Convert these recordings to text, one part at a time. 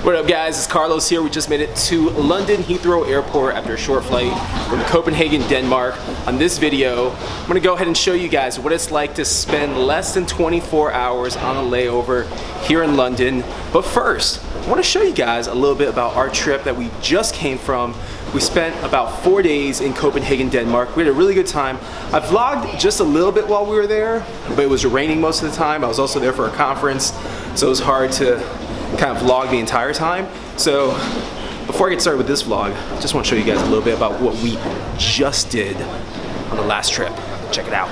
What up guys, it's Carlos here. We just made it to London Heathrow Airport after a short flight from Copenhagen, Denmark. On this video, I'm gonna go ahead and show you guys what it's like to spend less than 24 hours on a layover here in London. But first, I wanna show you guys a little bit about our trip that we just came from. We spent about 4 days in Copenhagen, Denmark. We had a really good time. I vlogged just a little bit while we were there, but it was raining most of the time. I was also there for a conference, so it was hard to kind of vlog the entire time. So before I get started with this vlog, I just want to show you guys a little bit about what we just did on the last trip. Check it out.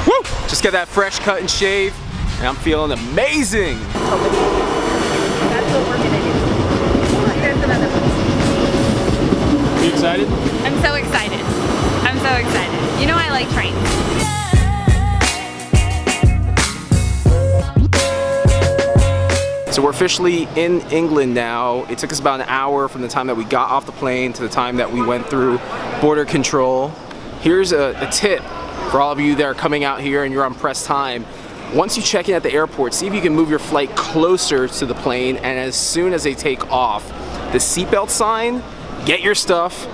Woo! Just got that fresh cut and shave, and I'm feeling amazing. That's what we're gonna do. Here's another one. Are you excited? I'm so excited. I'm so excited. You know I like trains. So we're officially in England now. It took us about an hour from the time that we got off the plane to the time that we went through border control. Here's a tip for all of you that are coming out here and you're on press time. Once you check in at the airport, see if you can move your flight closer to the plane, and as soon as they take off, the seatbelt sign, get your stuff,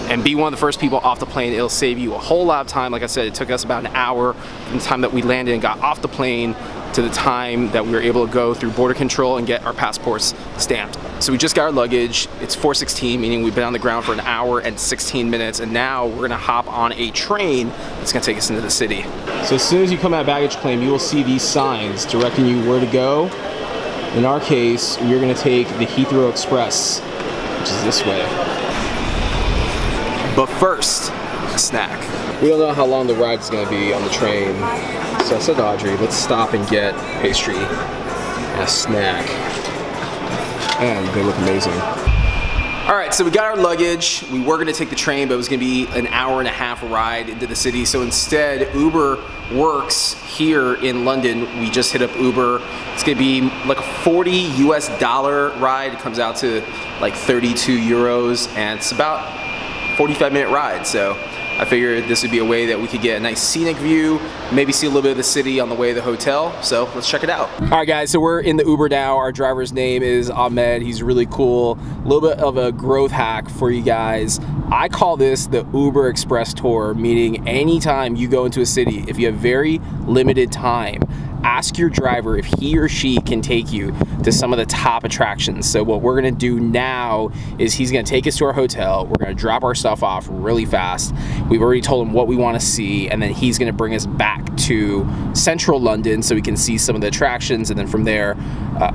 and be one of the first people off the plane. It'll save you a whole lot of time. Like I said, it took us about an hour from the time that we landed and got off the plane to the time that we were able to go through border control and get our passports stamped. So we just got our luggage. It's 4:16, meaning we've been on the ground for an hour and 16 minutes, and now we're gonna hop on a train that's gonna take us into the city. So as soon as you come out of baggage claim, you will see these signs directing you where to go. In our case, we're gonna take the Heathrow Express, which is this way. But first, a snack. We don't know how long the ride is gonna be on the train. So I said to Audrey, let's stop and get pastry and a snack. And they look amazing. All right, so we got our luggage. We were gonna take the train, but it was gonna be an hour and a half ride into the city. So instead, Uber works here in London. We just hit up Uber. It's gonna be like a $40 US ride. It comes out to like 32 euros, and it's about a 45-minute ride. So I figured this would be a way that we could get a nice scenic view, maybe see a little bit of the city on the way to the hotel. So let's check it out. All right guys, so we're in the Uber now. Our driver's name is Ahmed. He's really cool. A little bit of a growth hack for you guys. I call this the Uber Express tour, meaning anytime you go into a city, if you have very limited time, ask your driver if he or she can take you to some of the top attractions. So what we're gonna do now is he's gonna take us to our hotel. We're gonna drop our stuff off really fast. We've already told him what we wanna see, and then he's gonna bring us back to central London so we can see some of the attractions, and then from there,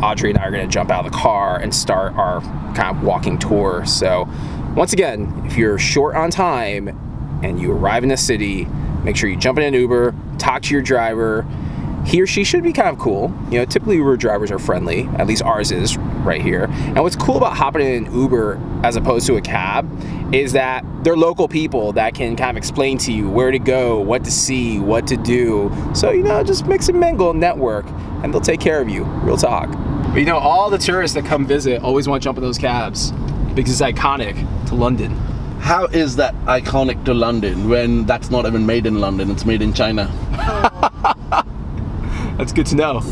Audrey and I are gonna jump out of the car and start our kind of walking tour. So once again, if you're short on time and you arrive in a city, make sure you jump in an Uber, talk to your driver. He or she should be kind of cool. You know, typically Uber drivers are friendly, at least ours is right here. And what's cool about hopping in an Uber as opposed to a cab is that they're local people that can kind of explain to you where to go, what to see, what to do. So, you know, just mix and mingle and network, and they'll take care of you, real talk. But you know, all the tourists that come visit always want to jump in those cabs because it's iconic to London. How is that iconic to London when that's not even made in London, it's made in China? That's good to know.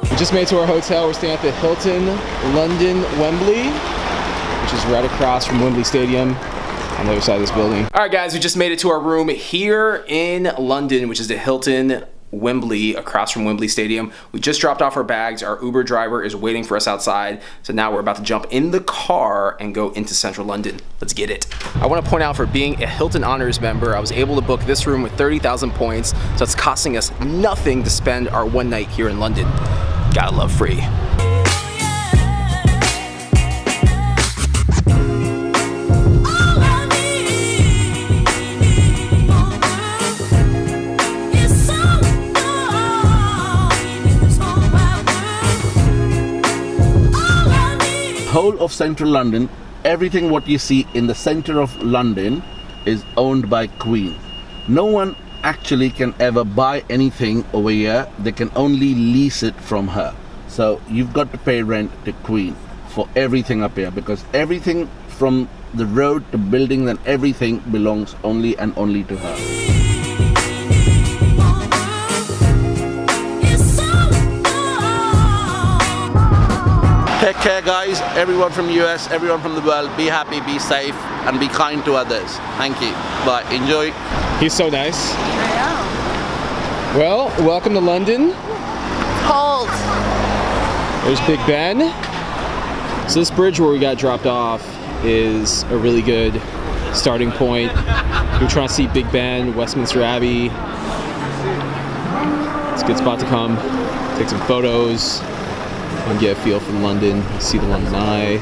We just made it to our hotel. We're staying at the Hilton London Wembley, which is right across from Wembley Stadium on the other side of this building. All right, guys, we just made it to our room here in London, which is the Hilton Wembley, across from Wembley Stadium. We just dropped off our bags. Our Uber driver is waiting for us outside. So now we're about to jump in the car and go into central London. Let's get it. I want to point out, for being a Hilton Honors member, I was able to book this room with 30,000 points. So it's costing us nothing to spend our one night here in London. Gotta love free. Whole of central London, everything what you see in the center of London is owned by Queen. No one actually can ever buy anything over here. They can only lease it from her. So you've got to pay rent to Queen for everything up here, because everything from the road to buildings and everything belongs only and only to her. Take care, guys. Everyone from US, everyone from the world, be happy, be safe, and be kind to others. Thank you. Bye. Enjoy. He's so nice. I know. Well, welcome to London. Cold. There's Big Ben. So this bridge where we got dropped off is a really good starting point. We're trying to see Big Ben, Westminster Abbey. It's a good spot to come, take some photos, and get a feel for London, see the London Eye.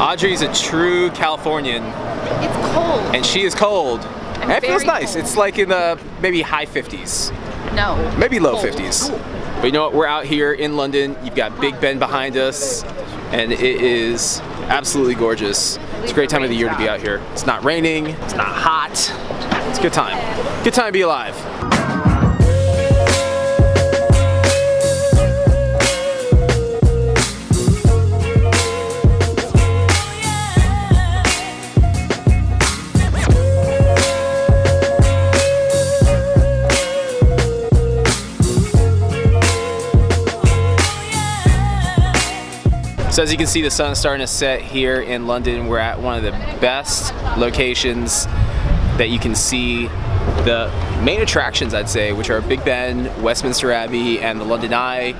Audrey's a true Californian. It's cold. And she is cold. And it feels nice. Cold. It's like in the maybe high 50s. No. Maybe low Cold. 50s. But you know what? We're out here in London. You've got Big Ben behind us. And it is absolutely gorgeous. It's a great time of the year to be out here. It's not raining. It's not hot. It's a good time. Good time to be alive. So as you can see, the sun's starting to set here in London. We're at one of the best locations that you can see the main attractions, I'd say, which are Big Ben, Westminster Abbey, and the London Eye.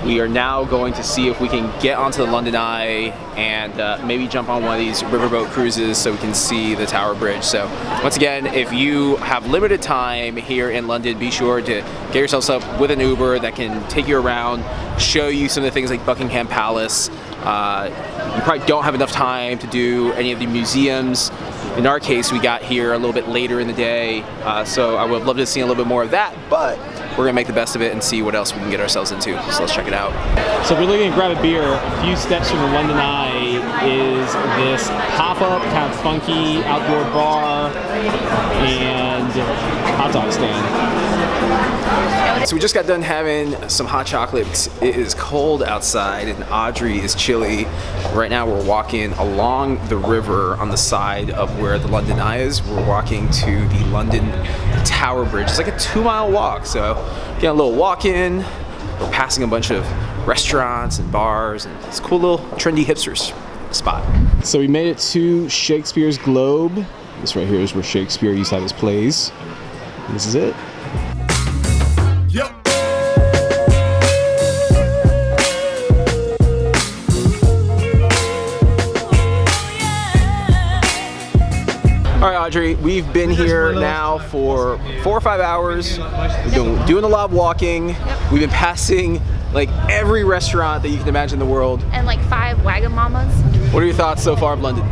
We are now going to see if we can get onto the London Eye and maybe jump on one of these riverboat cruises so we can see the Tower Bridge. So once again, if you have limited time here in London, be sure to get yourselves up with an Uber that can take you around, show you some of the things like Buckingham Palace. You probably don't have enough time to do any of the museums. In our case, we got here a little bit later in the day, so I would love to see a little bit more of that, but we're gonna make the best of it and see what else we can get ourselves into. So let's check it out. So if you're looking to grab a beer, a few steps from the London Eye is this pop-up, kind of funky outdoor bar and hot dog stand. So we just got done having some hot chocolate. It is cold outside and Audrey is chilly. Right now we're walking along the river on the side of where the London Eye is. We're walking to the London Tower Bridge. It's like a 2-mile walk, so getting a little walk in. We're passing a bunch of restaurants and bars and it's a cool little trendy hipsters spot. So we made it to Shakespeare's Globe. This right here is where Shakespeare used to have his plays. And this is it. Yep. All right, Audrey, we've been here now for 4 or 5 hours. We've been doing a lot of walking. Yep. We've been passing like every restaurant that you can imagine in the world. And like 5 Wagamamas. What are your thoughts so far of London?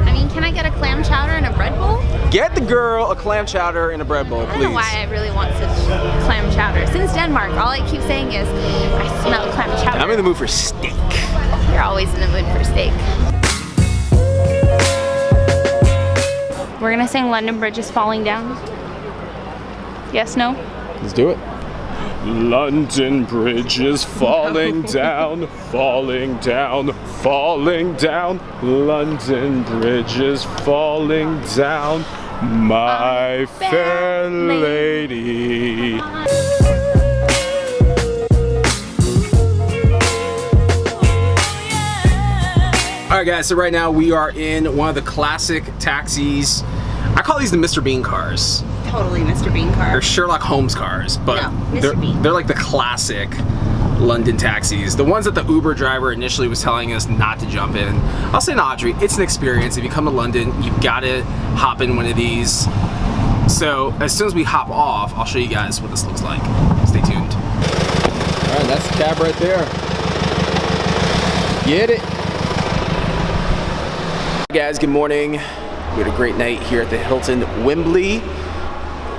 I mean, can I get a clam chowder and a bread bowl? Get the girl a clam chowder and a bread bowl, I don't please. know why I really want such clam chowder. Since Denmark, all I keep saying is, I smell clam chowder. I'm in the mood for steak. You're always in the mood for steak. We're gonna sing London Bridge is Falling Down. Yes, no? Let's do it. London Bridge is falling down, falling down, falling down. London Bridge is falling down, my fair lady. All right, guys, so right now we are in one of the classic taxis. I call these the Mr. Bean cars. Totally Mr. Bean car. They're Sherlock Holmes cars, but No, Mr. Bean. they're like the classic London taxis. The ones that the Uber driver initially was telling us not to jump in. I'll say to Audrey, it's an experience. If you come to London, you've got to hop in one of these. So as soon as we hop off, I'll show you guys what this looks like. Stay tuned. All right, that's the cab right there. Get it. Hey guys, good morning. We had a great night here at the Hilton Wembley.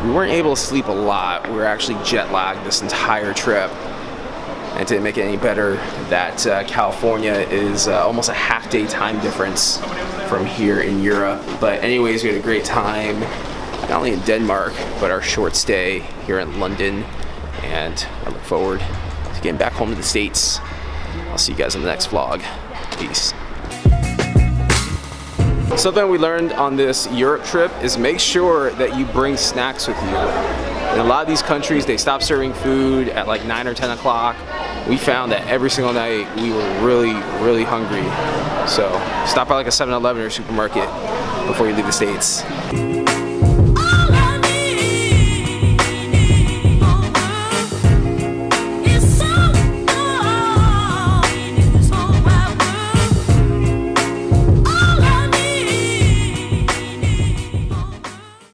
We weren't able to sleep a lot. We were actually jet lagged this entire trip. And it didn't make it any better that California is almost a half-day time difference from here in Europe. But anyways, we had a great time, not only in Denmark, but our short stay here in London. And I look forward to getting back home to the States. I'll see you guys in the next vlog. Peace. Something we learned on this Europe trip is make sure that you bring snacks with you. In a lot of these countries, they stop serving food at like 9 or 10 o'clock. We found that every single night we were really, really hungry. So stop by like a 7-Eleven or supermarket before you leave the States.